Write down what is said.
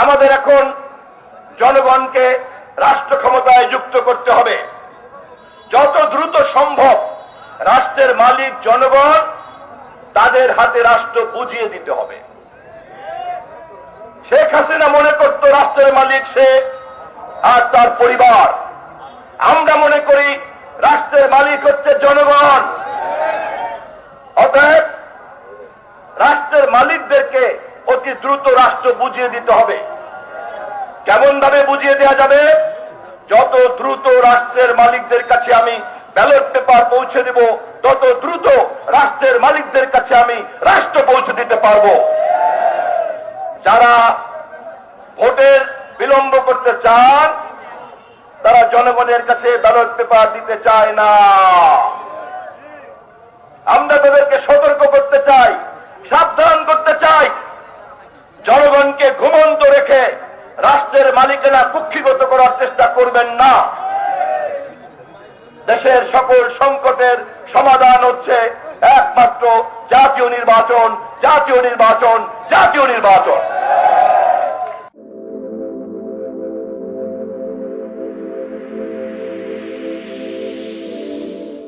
আমাদের এখন জনগণকে রাষ্ট্র ক্ষমতায় যুক্ত করতে হবে। যত দ্রুত সম্ভব রাষ্ট্রের মালিক জনগণ, তাদের হাতে রাষ্ট্র বুঝিয়ে দিতে হবে। শেখ হাসিনা মনে করত রাষ্ট্রের মালিক সে আর তার পরিবার। আমরা মনে করি রাষ্ট্রের মালিক হচ্ছে জনগণ। অতএব রাষ্ট্রের মালিকদেরকে অতি দ্রুত রাষ্ট্র বুঝিয়ে দিতে হবে। কেমন ভাবে বুঝিয়ে দেওয়া যাবে? যত দ্রুত রাষ্ট্রের মালিকদের কাছে আমি ব্যালট পেপার পৌঁছে দেব, তত দ্রুত রাষ্ট্রের মালিকদের কাছে আমি রাষ্ট্র পৌঁছে দিতে পারব। যারা ভোটের বিলম্ব করতে চান, তারা জনগণের কাছে ব্যালট পেপার দিতে চায় না। আমরা তাদেরকে সতর্ক করতে চাই, সাবধান করতে চাই। জনগণকে ঘুমন্ত রেখে রাষ্ট্রের মালিকানা কুক্ষিগত করার চেষ্টা করবেন না। দেশের সকল সংকটের সমাধান হচ্ছে একমাত্র জাতীয় নির্বাচন, জাতীয় নির্বাচন, জাতীয় নির্বাচন।